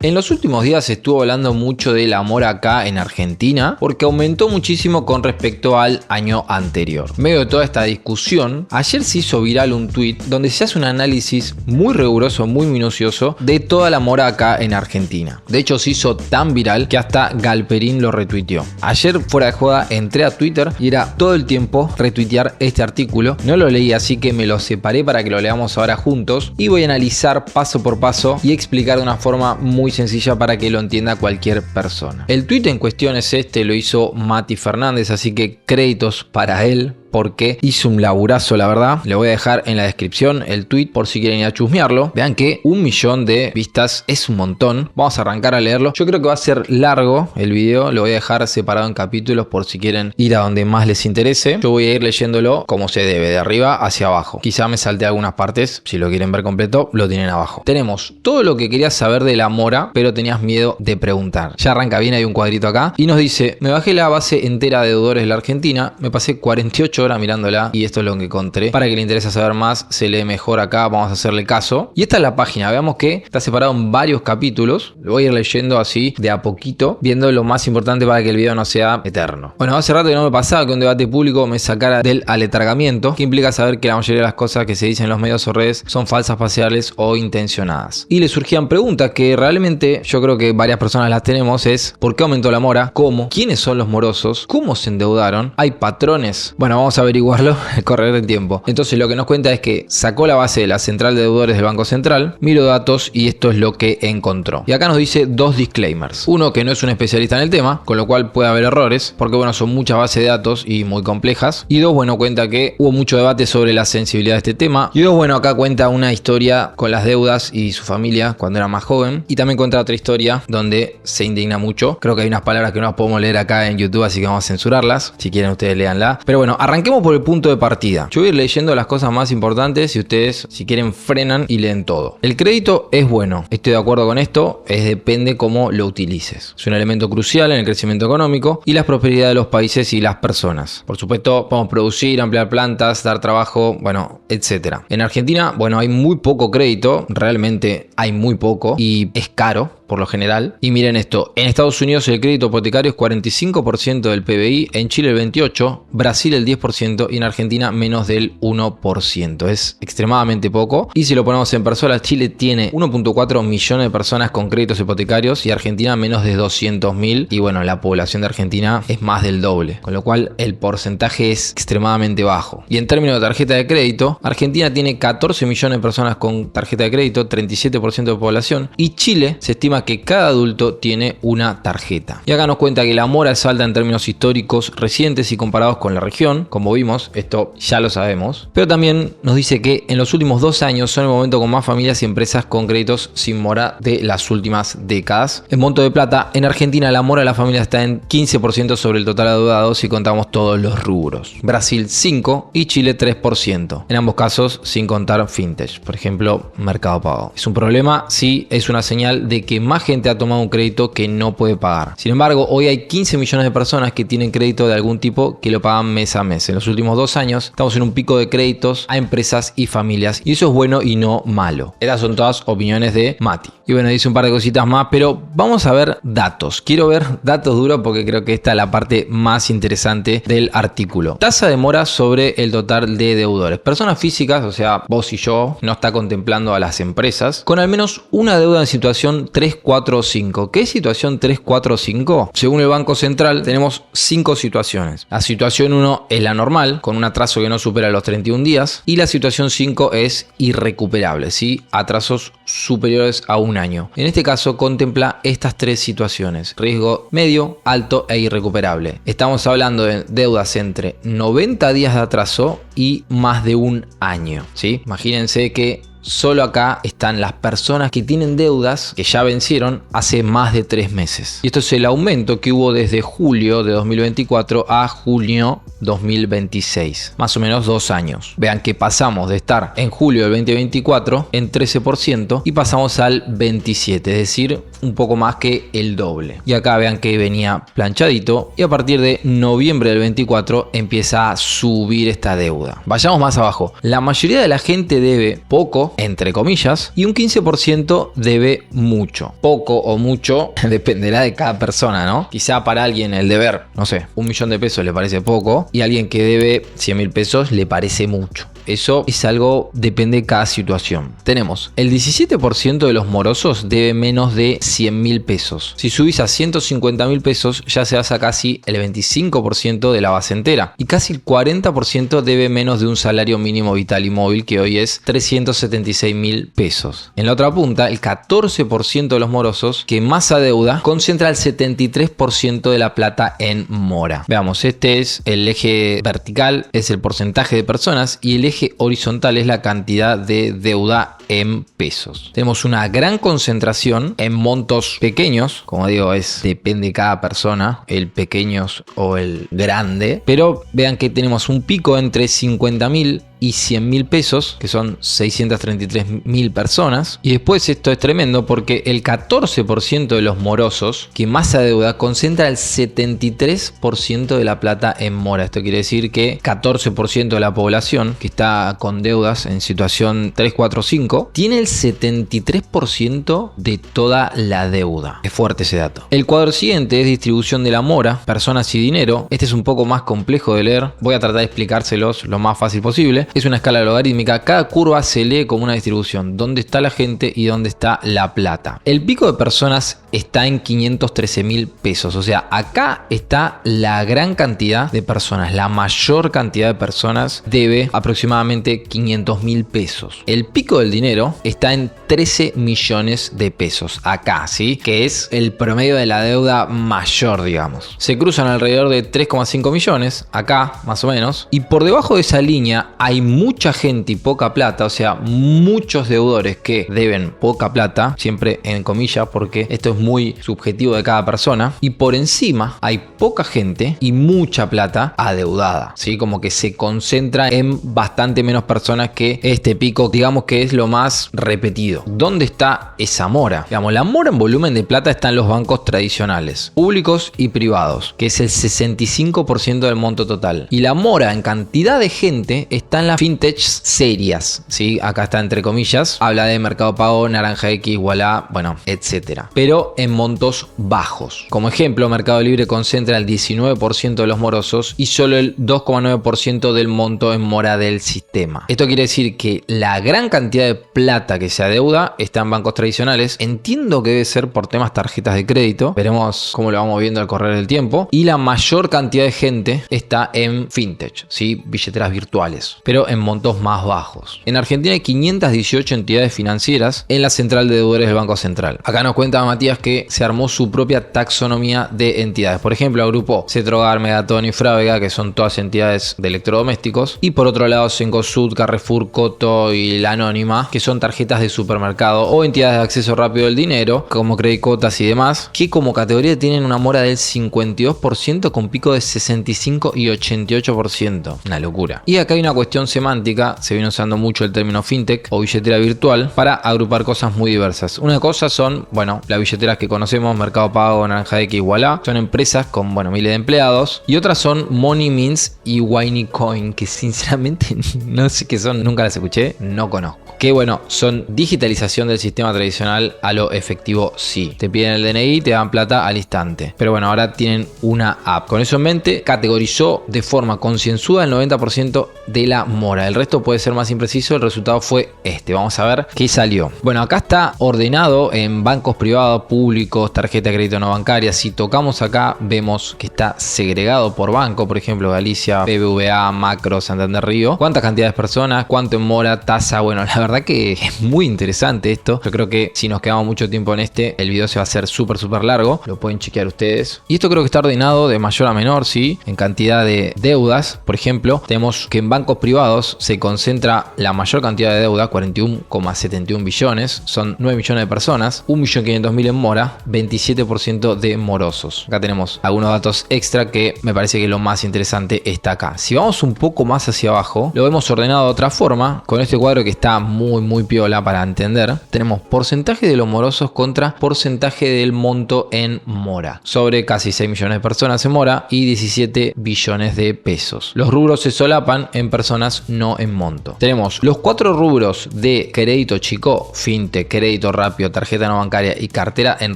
En los últimos días estuvo hablando mucho del amor acá en Argentina porque aumentó muchísimo con respecto al año anterior. En medio de toda esta discusión, ayer se hizo viral un tweet donde se hace un análisis muy riguroso, muy minucioso de toda la mora acá en Argentina. De hecho, se hizo tan viral que hasta Galperín lo retuiteó. Ayer, fuera de joda, entré a Twitter y era todo el tiempo retuitear este artículo. No lo leí, así que me lo separé para que lo leamos ahora juntos y voy a analizar paso por paso y explicar de una forma muy sencilla para que lo entienda cualquier persona. El tweet en cuestión es este, lo hizo Mati Fernández, así que créditos para él porque hizo un laburazo, la verdad. Le voy a dejar en la descripción el tweet por si quieren ir a chusmearlo. Vean que 1 millón de vistas es un montón. Vamos a arrancar a leerlo. Yo creo que va a ser largo el video, lo voy a dejar separado en capítulos por si quieren ir a donde más les interese. Yo voy a ir leyéndolo como se debe, de arriba hacia abajo. Quizá me salte algunas partes, si lo quieren ver completo, lo tienen abajo. Tenemos todo lo que querías saber de la mora, pero tenías miedo de preguntar. Ya arranca bien, hay un cuadrito acá y nos dice: me bajé la base entera de deudores de la Argentina, me pasé 48 horas mirándola y esto es lo que encontré. Para que le interese saber más, se lee mejor acá, vamos a hacerle caso. Y esta es la página, veamos que está separado en varios capítulos. Lo voy a ir leyendo así de a poquito, viendo lo más importante para que el video no sea eterno. Bueno, hace rato que no me pasaba que un debate público me sacara del aletargamiento, que implica saber que la mayoría de las cosas que se dicen en los medios o redes son falsas, parciales o intencionadas. Y le surgían preguntas que realmente yo creo que varias personas las tenemos, es: ¿por qué aumentó la mora? ¿Cómo? ¿Quiénes son los morosos? ¿Cómo se endeudaron? ¿Hay patrones? Bueno, vamos a averiguarlo al correr del tiempo. Entonces lo que nos cuenta es que sacó la base de la central de deudores del Banco Central, miró datos y esto es lo que encontró. Y acá nos dice 2 disclaimers. Uno, que no es un especialista en el tema, con lo cual puede haber errores, porque bueno, son muchas bases de datos y muy complejas. Y 2, bueno, cuenta que hubo mucho debate sobre la sensibilidad de este tema. Y 2, bueno, acá cuenta una historia con las deudas y su familia cuando era más joven. Y también cuenta otra historia donde se indigna mucho. Creo que hay unas palabras que no las podemos leer acá en YouTube, así que vamos a censurarlas. Si quieren ustedes léanla. Pero bueno, arranquemos por el punto de partida. Yo voy a ir leyendo las cosas más importantes y ustedes, si quieren, frenan y leen todo. El crédito es bueno, estoy de acuerdo con esto, depende cómo lo utilices. Es un elemento crucial en el crecimiento económico y la prosperidad de los países y las personas. Por supuesto, podemos producir, ampliar plantas, dar trabajo, bueno, etcétera. En Argentina, bueno, hay muy poco crédito, realmente hay muy poco y es caro por lo general. Y miren esto, en Estados Unidos el crédito hipotecario es 45% del PBI, en Chile el 28%, Brasil el 10% y en Argentina menos del 1%. Es extremadamente poco. Y si lo ponemos en personas, Chile tiene 1.4 millones de personas con créditos hipotecarios y Argentina menos de 200.000. Y bueno, la población de Argentina es más del doble, con lo cual el porcentaje es extremadamente bajo. Y en términos de tarjeta de crédito, Argentina tiene 14 millones de personas con tarjeta de crédito, 37% de población, y Chile se estima que cada adulto tiene una tarjeta. Y acá nos cuenta que la mora es alta en términos históricos recientes y comparados con la región. Como vimos, esto ya lo sabemos. Pero también nos dice que en los últimos 2 años son el momento con más familias y empresas con créditos sin mora de las últimas décadas. En monto de plata, en Argentina la mora de la familia está en 15% sobre el total adeudado si contamos todos los rubros. Brasil 5% y Chile 3%. En ambos casos sin contar fintech, por ejemplo, Mercado Pago. ¿Es un problema? Sí, es una señal de que más gente ha tomado un crédito que no puede pagar. Sin embargo, hoy hay 15 millones de personas que tienen crédito de algún tipo que lo pagan mes a mes. En los últimos 2 años estamos en un pico de créditos a empresas y familias y eso es bueno y no malo. Estas son todas opiniones de Mati. Y bueno, dice un par de cositas más, pero vamos a ver datos. Quiero ver datos duros porque creo que esta es la parte más interesante del artículo. Tasa de mora sobre el total de deudores. Personas físicas, o sea, vos y yo, no está contemplando a las empresas, con al menos una deuda en situación 3, 4 o 5. ¿Qué es situación 3, 4 o 5? Según el Banco Central tenemos 5 situaciones. La situación 1 es la normal, con un atraso que no supera los 31 días. Y la situación 5 es irrecuperable, ¿sí? Atrasos superiores a un año. En este caso contempla estas 3 situaciones: riesgo medio, alto e irrecuperable. Estamos hablando de deudas entre 90 días de atraso y más de un año, ¿sí? Imagínense que solo acá están las personas que tienen deudas que ya vencieron hace más de 3 meses. Y esto es el aumento que hubo desde julio de 2024 a junio 2026. Más o menos 2 años. Vean que pasamos de estar en julio del 2024 en 13% y pasamos al 27%. Es decir, un poco más que el doble. Y acá vean que venía planchadito y a partir de noviembre del 24 empieza a subir esta deuda. Vayamos más abajo. La mayoría de la gente debe poco entre comillas, y un 15% debe mucho. Poco o mucho dependerá de cada persona, ¿no? Quizá para alguien el deber, no sé, 1 millón de pesos le parece poco y a alguien que debe 100.000 pesos le parece mucho. Eso es algo, depende de cada situación. Tenemos el 17% de los morosos debe menos de 100.000 pesos. Si subís a 150.000 pesos ya se hace casi el 25% de la base entera. Y casi el 40% debe menos de un salario mínimo vital y móvil que hoy es 376.000 pesos. En la otra punta, el 14% de los morosos que más adeuda concentra el 73% de la plata en mora. Veamos, este es el eje vertical, es el porcentaje de personas y el eje horizontal es la cantidad de deuda en pesos. Tenemos una gran concentración en montos pequeños, como digo, depende de cada persona, el pequeños o el grande, pero vean que tenemos un pico entre 50.000 y 100.000 pesos, que son 633.000 personas. Y después esto es tremendo porque el 14% de los morosos que más adeuda concentra el 73% de la plata en mora. Esto quiere decir que 14% de la población que está con deudas en situación 3, 4, 5 tiene el 73% de toda la deuda. Es fuerte ese dato. El cuadro siguiente es distribución de la mora, personas y dinero. Este es un poco más complejo de leer. Voy a tratar de explicárselos lo más fácil posible. Es una escala logarítmica. Cada curva se lee como una distribución. ¿Dónde está la gente y dónde está la plata? El pico de personas está en 513.000 pesos. O sea, acá está la gran cantidad de personas. La mayor cantidad de personas debe aproximadamente 500.000 pesos. El pico del dinero está en 13 millones de pesos. Acá, ¿sí? Que es el promedio de la deuda mayor, digamos. Se cruzan alrededor de 3,5 millones. Acá, más o menos. Y por debajo de esa línea hay mucha gente y poca plata. O sea, muchos deudores que deben poca plata. Siempre en comillas, porque esto es muy subjetivo de cada persona. Y por encima hay poca gente y mucha plata adeudada, ¿sí? Como que se concentra en bastante menos personas que este pico, digamos que es lo más repetido. ¿Dónde está esa mora? Digamos, la mora en volumen de plata está en los bancos tradicionales, públicos y privados, que es el 65% del monto total. Y la mora en cantidad de gente está en las fintechs serias, ¿sí? Acá está entre comillas, habla de Mercado Pago, Naranja X, Ualá, bueno, etcétera. Pero en montos bajos. Como ejemplo, Mercado Libre concentra el 19% de los morosos y solo el 2,9% del monto en mora del sistema. Esto quiere decir que la gran cantidad de plata que se adeuda está en bancos tradicionales. Entiendo que debe ser por temas tarjetas de crédito. Veremos cómo lo vamos viendo al correr del tiempo. Y la mayor cantidad de gente está en fintech, ¿sí? Billeteras virtuales, pero en montos más bajos. En Argentina hay 518 entidades financieras en la central de deudores del Banco Central. Acá nos cuenta Matías que se armó su propia taxonomía de entidades. Por ejemplo, agrupó Cetrogar, Megaton y Frávega, que son todas entidades de electrodomésticos. Y por otro lado, Cencosud, Carrefour, Coto y la Anónima, que son tarjetas de supermercado o entidades de acceso rápido del dinero, como Credicotas y demás, que como categoría tienen una mora del 52% con pico de 65 y 88%. Una locura. Y acá hay una cuestión semántica. Se viene usando mucho el término fintech o billetera virtual para agrupar cosas muy diversas. Una cosa son, bueno, las billeteras que conocemos, Mercado Pago, Naranja X, Ualá, son empresas con, bueno, miles de empleados. Y otras son Money Means y Winycoin, que sinceramente no sé qué son, nunca las escuché, no conozco. Que bueno, son digitalización del sistema tradicional a lo efectivo, sí. Te piden el DNI, te dan plata al instante. Pero bueno, ahora tienen una app. Con eso en mente, categorizó de forma concienzuda el 90% de la mora. El resto puede ser más impreciso. El resultado fue este. Vamos a ver qué salió. Bueno, acá está ordenado en bancos privados, públicos, tarjeta de crédito no bancaria. Si tocamos acá, vemos que está segregado por banco. Por ejemplo, Galicia, BBVA, Macro, Santander, Río. ¿Cuántas cantidades de personas? ¿Cuánto en mora? Tasa. Bueno, la verdad que es muy interesante esto. Yo creo que si nos quedamos mucho tiempo en el video se va a hacer súper largo. Lo pueden chequear ustedes. Y esto creo que está ordenado de mayor a menor, ¿sí? En cantidad de deudas. Por ejemplo, tenemos que en bancos privados se concentra la mayor cantidad de deuda, 41,71 billones. Son 9 millones de personas. 1.500.000 en mora. 27% de morosos. Acá tenemos algunos datos extra que me parece que lo más interesante está acá. Si vamos un poco más hacia abajo, lo hemos ordenado de otra forma. Con este cuadro que está muy piola para entender. Tenemos porcentaje de los morosos contra porcentaje del monto en mora. Sobre casi 6 millones de personas en mora y 17 billones de pesos. Los rubros se solapan en personas personas, no en monto. Tenemos los 4 rubros de crédito chico, fintech, crédito rápido, tarjeta no bancaria y cartera en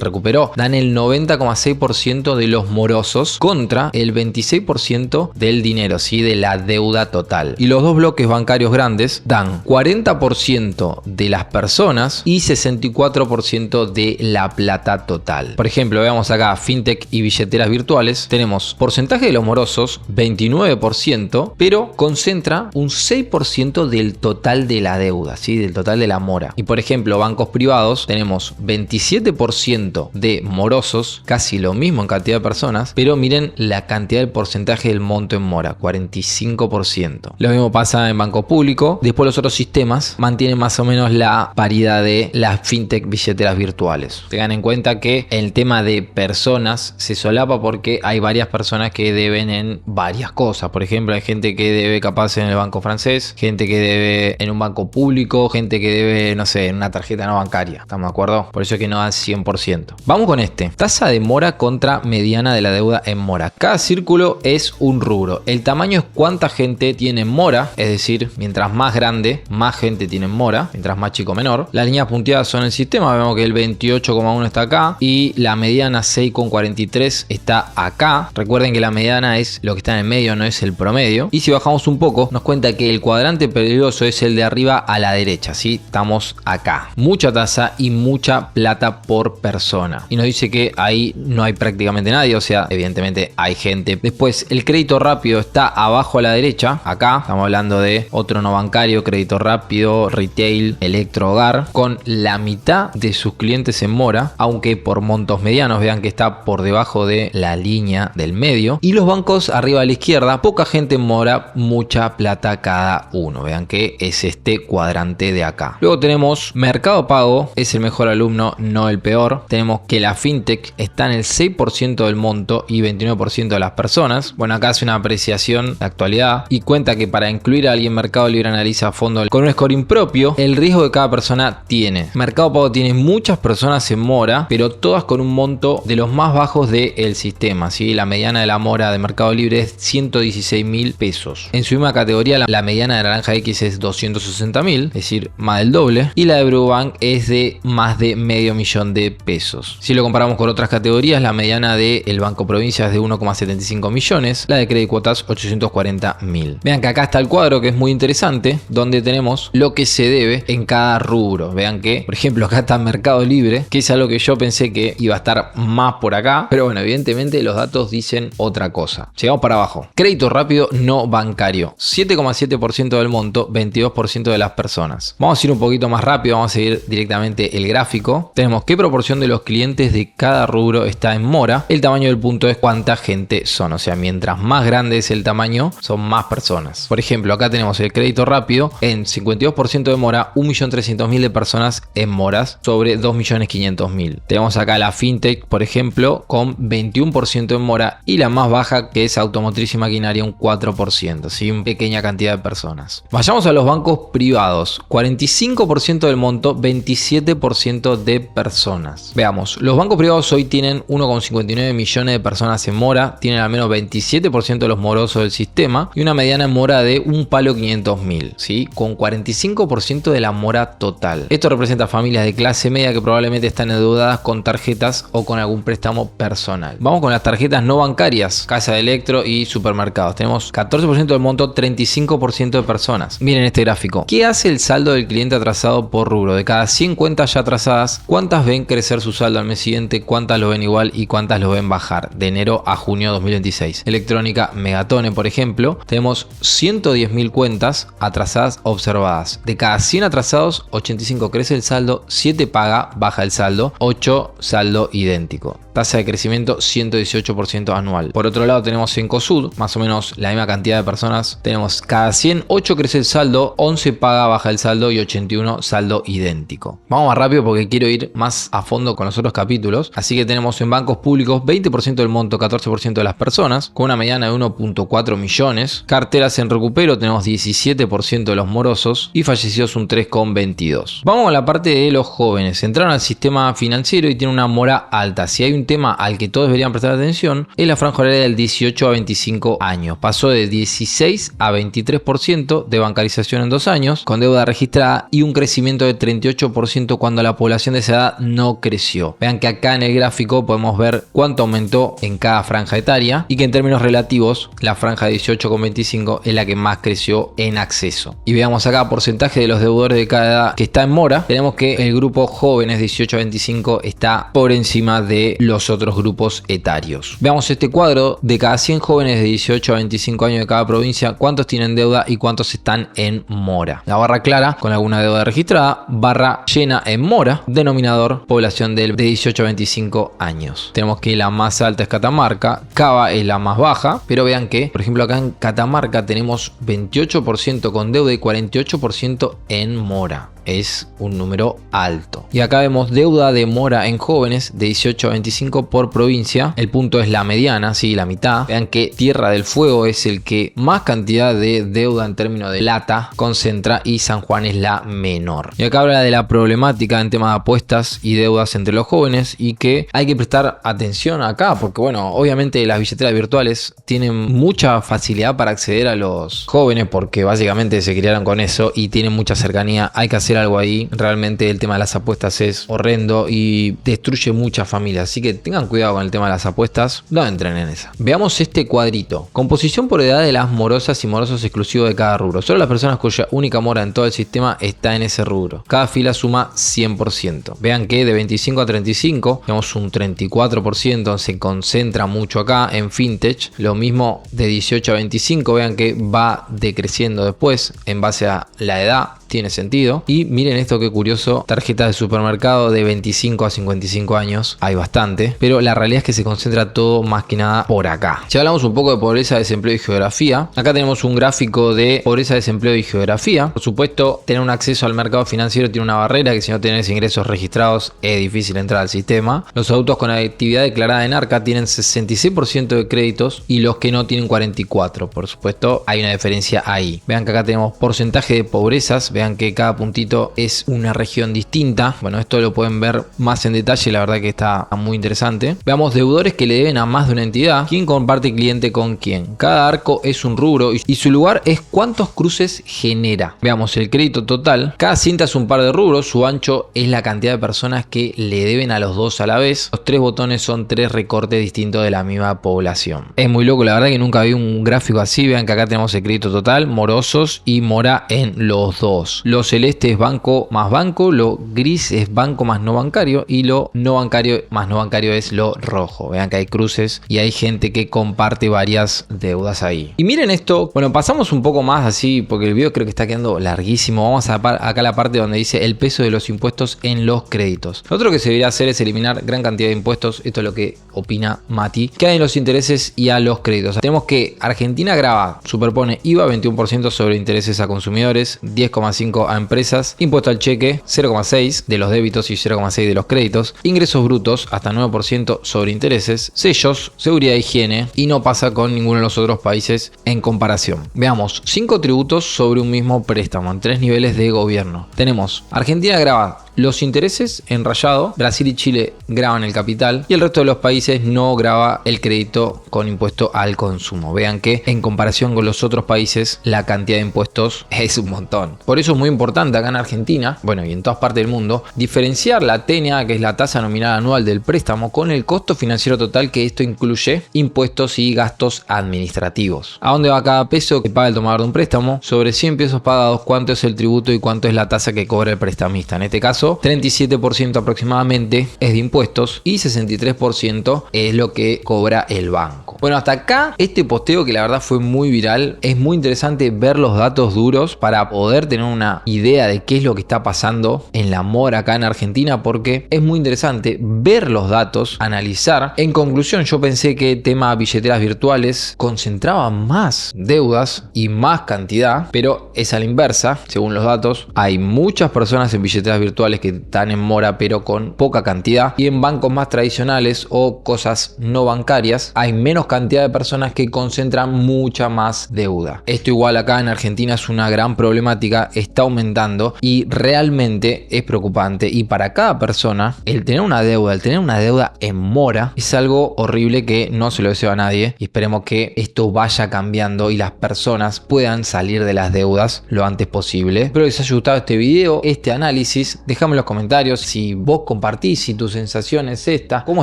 recupero, dan el 90,6% de los morosos contra el 26% del dinero, ¿sí? De la deuda total. Y los dos bloques bancarios grandes dan 40% de las personas y 64% de la plata total. Por ejemplo, veamos acá fintech y billeteras virtuales. Tenemos porcentaje de los morosos 29%, pero concentra un 6% del total de la deuda, ¿sí? Del total de la mora. Y por ejemplo, bancos privados tenemos 27% de morosos, casi lo mismo en cantidad de personas, pero miren la cantidad del porcentaje del monto en mora, 45%. Lo mismo pasa en banco público. Después los otros sistemas mantienen más o menos la paridad de las fintech billeteras virtuales. Tengan en cuenta que el tema de personas se solapa porque hay varias personas que deben en varias cosas. Por ejemplo, hay gente que debe capaz en el banco francés, gente que debe en un banco público, gente que debe, no sé, en una tarjeta no bancaria. ¿Estamos de acuerdo? Por eso es que no da 100%. Vamos con este. Tasa de mora contra mediana de la deuda en mora. Cada círculo es un rubro. El tamaño es cuánta gente tiene mora, es decir, mientras más grande, más gente tiene mora, mientras más chico, menor. Las líneas punteadas son el sistema. Vemos que el 28,1 está acá y la mediana 6,43 está acá. Recuerden que la mediana es lo que está en el medio, no es el promedio. Y si bajamos un poco, nos cuenta que el cuadrante peligroso es el de arriba a la derecha, ¿sí? Estamos acá. Mucha tasa y mucha plata por persona. Y nos dice que ahí no hay prácticamente nadie, o sea, evidentemente hay gente. Después, el crédito rápido está abajo a la derecha. Acá estamos hablando de otro no bancario, crédito rápido, retail, electro, hogar, con la mitad de sus clientes en mora, aunque por montos medianos. Vean que está por debajo de la línea del medio. Y los bancos arriba a la izquierda, poca gente en mora, mucha plata cada uno. Vean que es este cuadrante de acá. Luego tenemos Mercado Pago, es el mejor alumno, no el peor. Tenemos que la fintech está en el 6% del monto y 29% de las personas. Bueno, acá hace una apreciación de actualidad y cuenta que para incluir a alguien en Mercado Libre analiza a fondo con un scoring propio el riesgo que cada persona tiene. Mercado Pago tiene muchas personas en mora, pero todas con un monto de los más bajos del sistema, ¿sí? La mediana de la mora de Mercado Libre es 116.000 pesos. En su misma categoría, la mediana de Naranja X es 260.000, es decir, más del doble. Y la de Brubank es de más de medio millón de pesos. Si lo comparamos con otras categorías, la mediana del Banco Provincia es de 1,75 millones, la de Credit Cuotas 840.000. Vean que acá está el cuadro, que es muy interesante, donde tenemos lo que se debe en cada rubro. Vean que, por ejemplo, acá está Mercado Libre, que es algo que yo pensé que iba a estar más por acá, pero bueno, evidentemente los datos dicen otra cosa. Llegamos para abajo. Crédito rápido no bancario, 7,7% del monto, 22% de las personas. Vamos a ir un poquito más rápido, vamos a seguir directamente el gráfico. Tenemos qué proporción de los clientes de cada rubro está en mora. El tamaño del punto es cuánta gente son, o sea, mientras más grande es el tamaño, son más personas. Por ejemplo, acá tenemos el crédito rápido en 52% de mora, 1.300.000 de personas en moras sobre 2.500.000. Tenemos acá la fintech, por ejemplo, con 21% en mora y la más baja, que es automotriz y maquinaria, un 4%, ¿sí? Una pequeña cantidad de personas. Vayamos a los bancos privados, 45% del monto, 27% de personas. Veamos, los bancos privados hoy tienen 1,59 millones de personas en mora, tienen al menos 27% de los morosos del sistema y una mediana en mora de un palo 500.000, ¿sí? Con 45% de la mora total. Esto representa familias de clase media que probablemente están endeudadas con tarjetas o con algún préstamo personal. Vamos con las tarjetas no bancarias, casa de electro y supermercados. Tenemos 14% del monto, 35% de personas. Miren este gráfico. ¿Qué hace el saldo del cliente atrasado por rubro? De cada 100 cuentas ya atrasadas, ¿cuántas ven crecer su saldo al mes siguiente? ¿Cuántas lo ven igual y cuántas lo ven bajar? De enero a junio 2026. Electrónica Megatone, por ejemplo, tenemos 110.000 cuentas atrasadas observadas. De cada 100 atrasados, 85 crece el saldo, 7 paga, baja el saldo, 8 saldo idéntico. Tasa de crecimiento 118% anual. Por otro lado tenemos en Cosud, más o menos la misma cantidad de personas. Tenemos cada 100, 8 crece el saldo, 11 paga, baja el saldo y 81 saldo idéntico. Vamos más rápido porque quiero ir más a fondo con los otros capítulos. Así que tenemos en bancos públicos 20% del monto, 14% de las personas, con una mediana de 1,4 millones. Carteras en recupero tenemos 17% de los morosos y fallecidos un 3,22. Vamos a la parte de los jóvenes. Entraron al sistema financiero y tienen una mora alta. Si hay un un tema al que todos deberían prestar atención es la franja horaria del 18 a 25 años. Pasó de 16 a 23% de bancarización en 2 años, con deuda registrada y un crecimiento de 38% cuando la población de esa edad no creció. Vean que acá en el gráfico podemos ver cuánto aumentó en cada franja etaria y que en términos relativos la franja de 18 con 25 es la que más creció en acceso. Y veamos acá porcentaje de los deudores de cada edad que está en mora. Tenemos que el grupo jóvenes 18 a 25 está por encima de los otros grupos etarios. Veamos este cuadro de cada 100 jóvenes de 18 a 25 años de cada provincia, cuántos tienen deuda y cuántos están en mora. La barra clara con alguna deuda registrada, barra llena en mora, denominador población de 18 a 25 años. Tenemos que la más alta es Catamarca, Cava es la más baja, pero vean que, por ejemplo, acá en Catamarca tenemos 28% con deuda y 48% en mora. Es un número alto. Y acá vemos deuda de mora en jóvenes de 18 a 25 por provincia. El punto es la mediana, sí, la mitad. Vean que Tierra del Fuego es el que más cantidad de deuda en términos de plata concentra y San Juan es la menor. Y acá habla de la problemática en tema de apuestas y deudas entre los jóvenes y que hay que prestar atención acá porque bueno, obviamente las billeteras virtuales tienen mucha facilidad para acceder a los jóvenes porque básicamente se criaron con eso y tienen mucha cercanía. Hay que hacer algo ahí. Realmente el tema de las apuestas es horrendo y destruye muchas familias, así que tengan cuidado con el tema de las apuestas, no entren en esa. Veamos este cuadrito: composición por edad de las morosas y morosos exclusivos de cada rubro. Solo las personas cuya única mora en todo el sistema está en ese rubro. Cada fila suma 100%. Vean que de 25 a 35 tenemos un 34%, se concentra mucho acá en fintech. Lo mismo de 18 a 25, vean que va decreciendo después en base a la edad. Tiene sentido. Y miren esto que curioso, tarjetas de supermercado de 25 a 55 años, hay bastante, pero la realidad es que se concentra todo más que nada por acá. Si hablamos un poco de pobreza, desempleo y geografía, acá tenemos un gráfico de pobreza, desempleo y geografía. Por supuesto, tener un acceso al mercado financiero tiene una barrera, que si no tenés ingresos registrados es difícil entrar al sistema. Los adultos con actividad declarada en ARCA tienen 66% de créditos y los que no tienen 44%. Por supuesto, hay una diferencia ahí. Vean que acá tenemos porcentaje de pobrezas. Vean que cada puntito es una región distinta. Bueno, esto lo pueden ver más en detalle, la verdad que está muy interesante. Veamos deudores que le deben a más de una entidad. ¿Quién comparte cliente con quién? Cada arco es un rubro y su lugar es cuántos cruces genera. Veamos el crédito total. Cada cinta es un par de rubros. Su ancho es la cantidad de personas que le deben a los dos a la vez. Los 3 botones son 3 recortes distintos de la misma población. Es muy loco, la verdad que nunca vi un gráfico así. Vean que acá tenemos el crédito total, morosos y mora en los dos. Lo celeste es banco más banco, lo gris es banco más no bancario y lo no bancario más no bancario es lo rojo. Vean que hay cruces y hay gente que comparte varias deudas ahí. Y miren esto, bueno, pasamos un poco más así porque el video creo que está quedando larguísimo. Vamos a acá la parte donde dice el peso de los impuestos en los créditos. Lo otro que se debería hacer es eliminar gran cantidad de impuestos. Esto es lo que opina Mati, que hay en los intereses y a los créditos. Tenemos que Argentina grava, superpone IVA 21% sobre intereses a consumidores, 10,5% a empresas, impuesto al cheque 0,6% de los débitos y 0,6% de los créditos, ingresos brutos hasta 9% sobre intereses, sellos, seguridad e higiene, y no pasa con ninguno de los otros países en comparación. Veamos 5 tributos sobre un mismo préstamo en 3 niveles de gobierno. Tenemos Argentina grava los intereses en rayado, Brasil y Chile graban el capital y el resto de los países no grava el crédito con impuesto al consumo. Vean que en comparación con los otros países la cantidad de impuestos es un montón. Por eso es muy importante acá en Argentina, bueno y en todas partes del mundo, diferenciar la TNA, que es la tasa nominal anual del préstamo, con el costo financiero total, que esto incluye impuestos y gastos administrativos. ¿A dónde va cada peso que paga el tomador de un préstamo? Sobre 100 pesos pagados, ¿cuánto es el tributo y cuánto es la tasa que cobra el prestamista? En este caso 37% aproximadamente es de impuestos y 63% es lo que cobra el banco. Bueno, hasta acá este posteo que la verdad fue muy viral. Es muy interesante ver los datos duros para poder tener una idea de qué es lo que está pasando en la mora acá en Argentina, porque es muy interesante ver los datos, analizar. En conclusión, yo pensé que tema billeteras virtuales concentraba más deudas y más cantidad, pero es a la inversa. Según los datos, hay muchas personas en billeteras virtuales que están en mora pero con poca cantidad, y en bancos más tradicionales o cosas no bancarias hay menos cantidad de personas que concentran mucha más deuda. Esto igual acá en Argentina es una gran problemática, está aumentando y realmente es preocupante. Y para cada persona, el tener una deuda en mora es algo horrible que no se lo deseo a nadie. Y esperemos que esto vaya cambiando y las personas puedan salir de las deudas lo antes posible. Espero que les haya gustado este video, este análisis. Déjame en los comentarios si vos compartís, si tu sensación es esta, cómo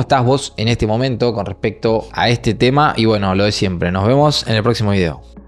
estás vos en este momento con respecto a este tema. Y bueno, lo de siempre, nos vemos en el próximo video.